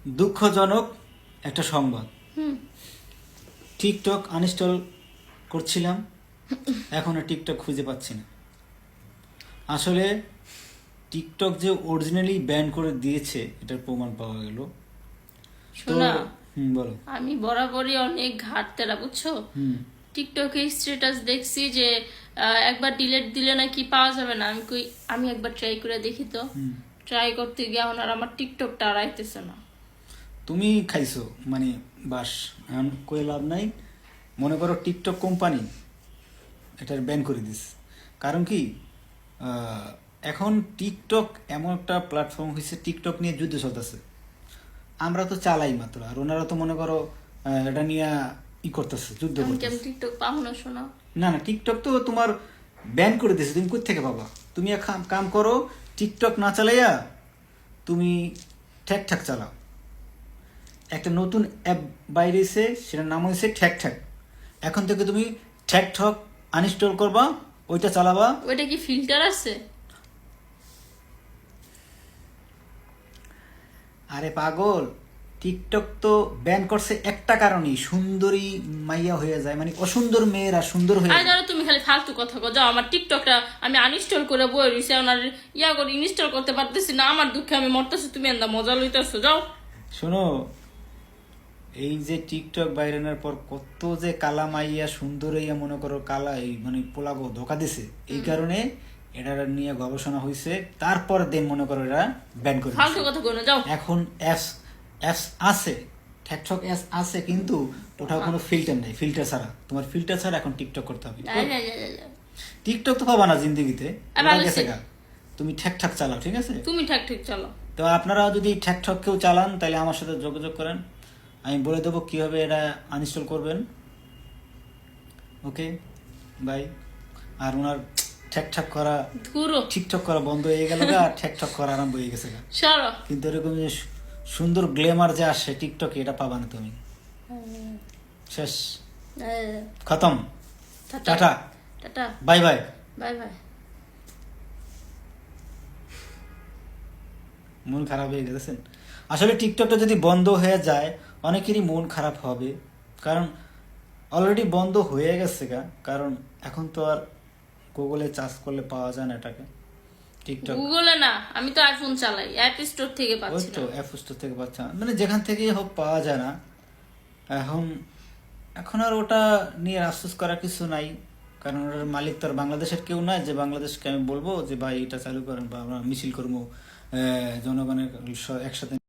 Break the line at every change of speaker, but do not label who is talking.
দুঃখজনক একটা সংবাদ। টিকটক আনইনস্টল করছিলাম, এখন আর টিকটক খুঁজে পাচ্ছি না। আসলে টিকটক যে অরিজিনালি ব্যান করে দিয়েছে এটার প্রমাণ পাওয়া গেল।
শোনা,
বলো।
আমি বরাবরই অনেক ঘাটতেরা বুঝছো। টিকটকে স্ট্যাটাস দেখছি যে একবার ডিলিট দিলে নাকি পাওয়া যাবে না। আমি একবার ট্রাই করে দেখি তো। ট্রাই করতে গিয়ে এখন আর আমার টিকটকটা আর আইতেছে না।
তুমি খাইছো মানে বাস, এখন কই লাভ নাই। মনে করো টিকটক কোম্পানি এটার ব্যান করে দিস, কারণ কি এখন টিকটক এমন একটা প্ল্যাটফর্ম হয়েছে, টিকটক নিয়ে যুদ্ধ চলতেছে। আমরা তো চালাই মাত্র, আর ওনারা তো মনে করো এটা নিয়ে করতেছে, যুদ্ধ
আমি
করতেছে।
টিকটক পাবো না শোনা।
না না, টিকটক তো তোমার ব্যান করে দিয়েছে, তুমি কোথা থেকে পাবা? তুমি এক কাম করো, টিকটক না চালাইয়া তুমি ঠ্যাক চালাও। একটা নতুন অ্যাপ বাইরেছে, সেটার নাম হয়েছে ঠ্যাক। এখন থেকে তুমি ঠ্যাক আনইনস্টল করবা, ওইটা চালাবা।
ওইটা কি ফিল্টার আছে?
আরে পাগল, টিকটক তো ব্যান করছে একটা কারণেই, সুন্দরী মাইয়া হয়ে যায়, মানে অসুন্দর মেয়েরা সুন্দর হয়ে
আর
যায়।
ধরো তুমি খালি ফালতু কথা কও, যাও আমার টিকটকটা আমি আনইনস্টল করে বই রইছি, আর করে ইনস্টল করতে পারতেছি না। আমার দুঃখে আমি মরতেছি, তুমি এন্দা মজা লইতেছো। যাও।
শোনো, এই যে টিকটক বাইরানোর পর কত যে কালা মাইয়া সুন্দর হইয়া মনে করো কালা এই মানে পোলাগো ধোকা দিছে, এই কারণে এটা নিয়ে গবেষণা হয়েছে। তারপর দিন মনে করো এরা ব্যান করে
ফালতু
দিছে।
কথা কই না, যাও।
এখন অ্যাপস আছে, ঠ্যাকঠক অ্যাপস আছে, কিন্তু ওটাও কোনো ফিল্টার নাই। ফিল্টার ছাড়া, তোমার ফিল্টার ছাড়া এখন টিকটক করতে হবে। টিকটক তো পাবা না জিন্দগিতে, ওরা গেছে গা। তুমি ঠ্যাক চালাও, ঠিক আছে?
তুমি ঠেক চালো।
তো আপনারা যদি ঠ্যাক কেউ চালান, তাহলে আমার সাথে যোগাযোগ করেন, আমি বলে দেবো কিভাবে এটা আনইনস্টল করবেন। ওকে, বাই। আর ওনার ঠ্যাক করা, টিকটক করা বন্ধ হয়ে গেল গা, ঠ্যাক করা আরম্ভ হয়ে গেছে গা। কিন্তু এরকম যে সুন্দর গ্ল্যামার যে আসে টিকটকে, এটা পাবা না তুমি। শেষ, খতম, টাটা, বাই বাই। মন খারাপ হয়ে গেছেন। আসলে টিকটকটা যদি বন্ধ হয়ে যায়, অনেকেরই মন খারাপ হবে, কারণ অলরেডি বন্ধ হয়ে গেছে গা। কারণ এখন তো আর গুগলে চার্জ করলে পাওয়া যায় না এটাকে, টিকটক।
গুগলে না, আমি তো আইফোন চালাই, অ্যাপ স্টোর থেকে পাচ্ছি না।
অ্যাপ স্টোর থেকে পাচ্ছি না, মানে যেখান থেকেই হোক পাওয়া যায় না। এখন আর ওটা নিয়ে আফসোস করার কিছু নাই, কারণ ওটার মালিক তো আর বাংলাদেশের কেউ নাই যে বাংলাদেশকে আমি বলবো যে ভাই এটা চালু করেন, বা আমরা মিছিল করবো জনগণের একসাথে।